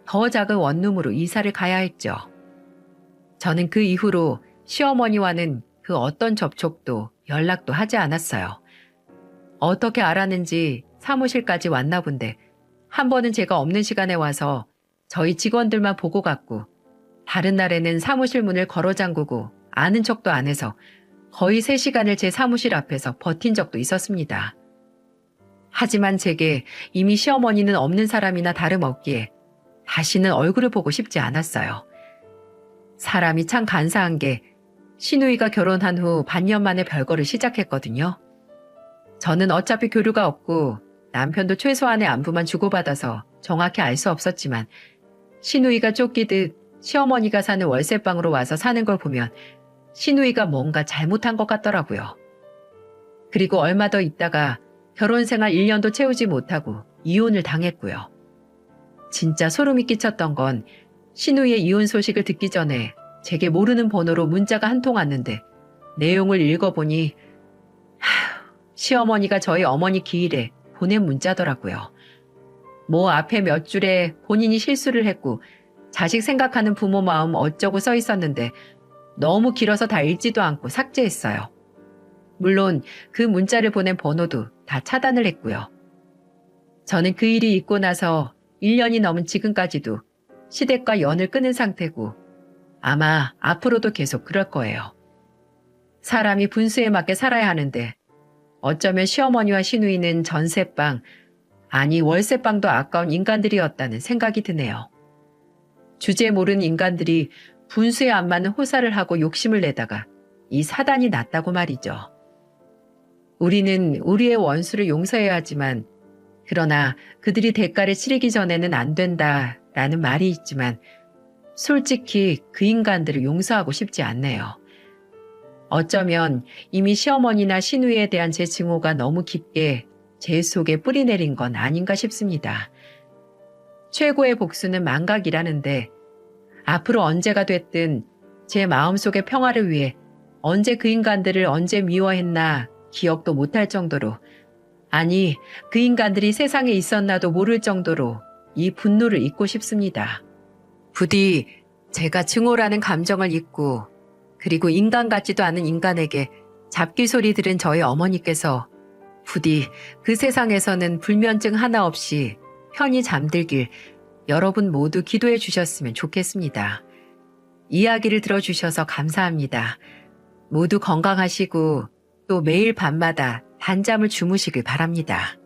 더 작은 원룸으로 이사를 가야 했죠. 저는 그 이후로 시어머니와는 그 어떤 접촉도 연락도 하지 않았어요. 어떻게 알았는지 사무실까지 왔나 본데 한 번은 제가 없는 시간에 와서 저희 직원들만 보고 갔고 다른 날에는 사무실 문을 걸어 잠그고 아는 척도 안 해서 거의 3시간을 제 사무실 앞에서 버틴 적도 있었습니다. 하지만 제게 이미 시어머니는 없는 사람이나 다름없기에 다시는 얼굴을 보고 싶지 않았어요. 사람이 참 간사한 게 시누이가 결혼한 후 반년 만에 별거를 시작했거든요. 저는 어차피 교류가 없고 남편도 최소한의 안부만 주고받아서 정확히 알 수 없었지만 시누이가 쫓기듯 시어머니가 사는 월세방으로 와서 사는 걸 보면 시누이가 뭔가 잘못한 것 같더라고요. 그리고 얼마 더 있다가 결혼생활 1년도 채우지 못하고 이혼을 당했고요. 진짜 소름이 끼쳤던 건 시누이의 이혼 소식을 듣기 전에 제게 모르는 번호로 문자가 한 통 왔는데 내용을 읽어보니 시어머니가 저희 어머니 기일에 보낸 문자더라고요. 뭐 앞에 몇 줄에 본인이 실수를 했고 자식 생각하는 부모 마음 어쩌고 써 있었는데 너무 길어서 다 읽지도 않고 삭제했어요. 물론 그 문자를 보낸 번호도 다 차단을 했고요. 저는 그 일이 있고 나서 1년이 넘은 지금까지도 시댁과 연을 끊은 상태고 아마 앞으로도 계속 그럴 거예요. 사람이 분수에 맞게 살아야 하는데 어쩌면 시어머니와 시누이는 전세방, 아니 월세방도 아까운 인간들이었다는 생각이 드네요. 주제 모르는 인간들이 분수에 안 맞는 호사를 하고 욕심을 내다가 이 사단이 났다고 말이죠. 우리는 우리의 원수를 용서해야 하지만 그러나 그들이 대가를 치르기 전에는 안 된다 라는 말이 있지만 솔직히 그 인간들을 용서하고 싶지 않네요. 어쩌면 이미 시어머니나 시누이에 대한 제 증오가 너무 깊게 제 속에 뿌리내린 건 아닌가 싶습니다. 최고의 복수는 망각이라는데 앞으로 언제가 됐든 제 마음속의 평화를 위해 언제 그 인간들을 언제 미워했나 기억도 못할 정도로, 아니 그 인간들이 세상에 있었나도 모를 정도로 이 분노를 잊고 싶습니다. 부디 제가 증오라는 감정을 잊고, 그리고 인간 같지도 않은 인간에게 잡귀 소리 들은 저희 어머니께서 부디 그 세상에서는 불면증 하나 없이 편히 잠들길 여러분 모두 기도해 주셨으면 좋겠습니다. 이야기를 들어주셔서 감사합니다. 모두 건강하시고 또 매일 밤마다 단잠을 주무시길 바랍니다.